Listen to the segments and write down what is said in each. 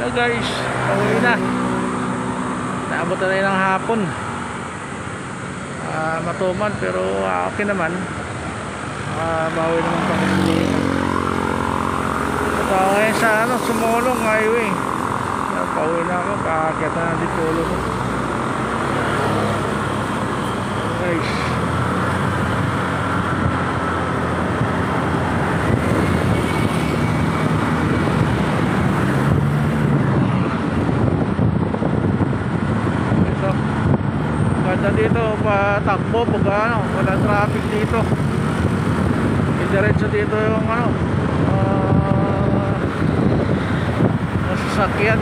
So guys, pauwi na. Naabot na rin ng hapon. Matuman pero okay naman. Bawi naman pa kasi. Ito ngayon sa Sumulong highway. Pauwi na ako, kakakita na ng Dipolo ko. Guys, ganda dito, patakbo pag walang traffic dito. Diretso dito yung sasakyan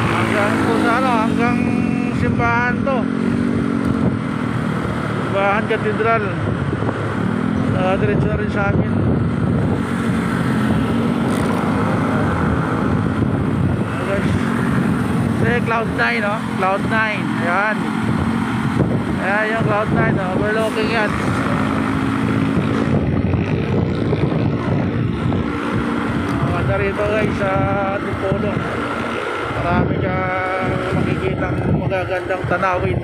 hanggang kung hanggang simbahan to, simbahan katedral. Diretso na rin sa amin. Cloud9, no? Cloud9, ayan. Ayan yung Cloud9, no? Overlooking yan. Maganda rito guys sa Dipolo. Marami kang makikitang magagandang tanawin.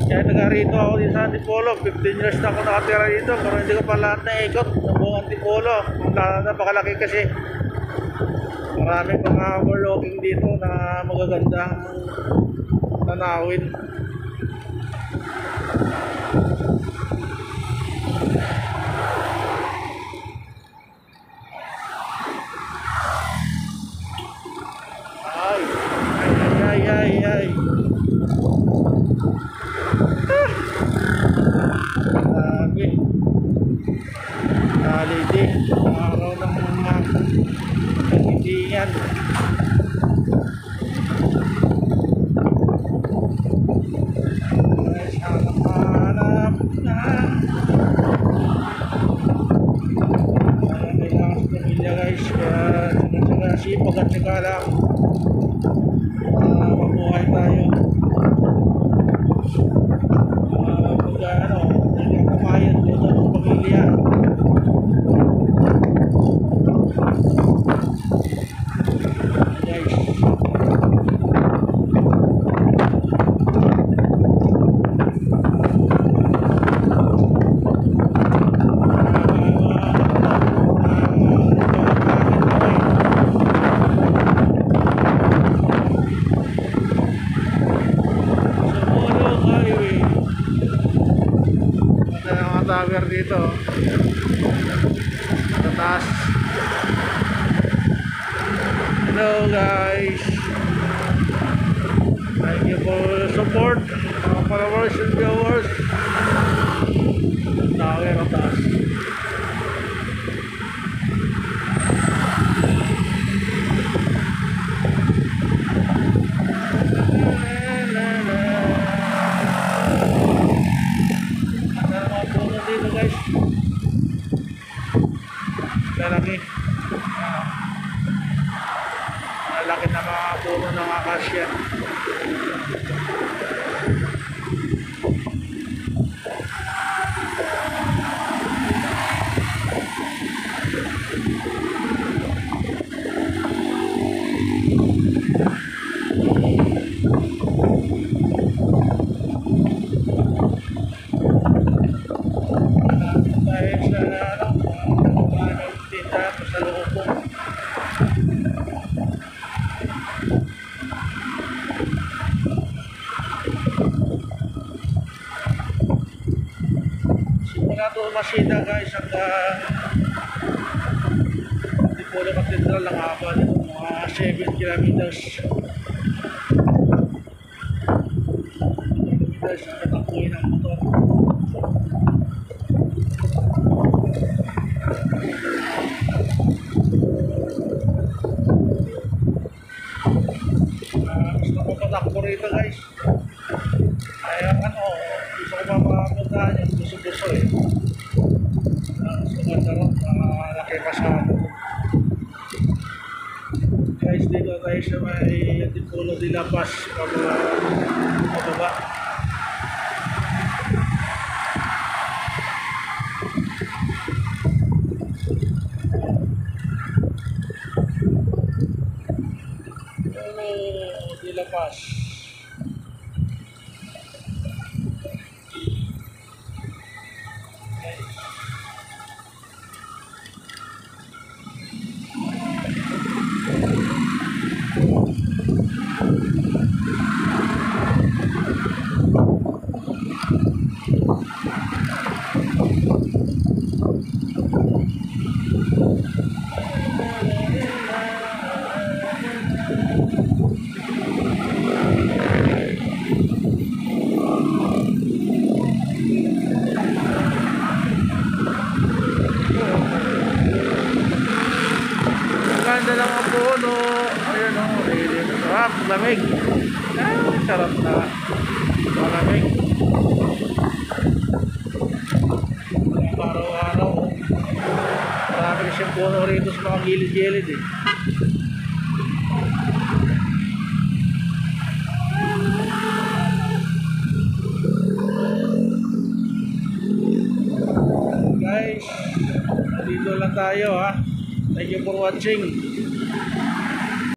Kaya taga rito ako din sa Dipolo. 15 years na ako nakatira dito, pero hindi ko pa lahat na ikot ng buong Dipolo. Napakalaki kasi. Maraming mga overlooking dito na magagandang tanawin. Ay. Grabe. Holiday. Araw ng mga kaibigan. Hanap na. Kailangan sa pamilya guys. Kaya sipag at sika lang. Mabuhay tayo. Hindi ang kamayad dito ng pamilya. Tower dito sa taas. Hello guys, thank you for support mga followers and viewers. Tower sa taas. Malaki na mga puno ng akasya. Masida guys hanggang Dipolo Cathedral lang haba nito, mga 7 kilometers. Ang katakbuhin ng motor. Mas napapatakbo rito guys. Kaya gusto ko mapapuntahan yung buso-buso eh. Malaki pasado guys. Dito tayo sa may Dipolo de la Paz pababa. Oh, di lapas. Ganda ng mga puno. Ayun o, really. Sarap, lamig. Sarap na. Malamig. Araw-araw. Marami na siyang puno rito sa mga gilid-gilid eh. Guys, dito lang tayo ha. Thank you for watching.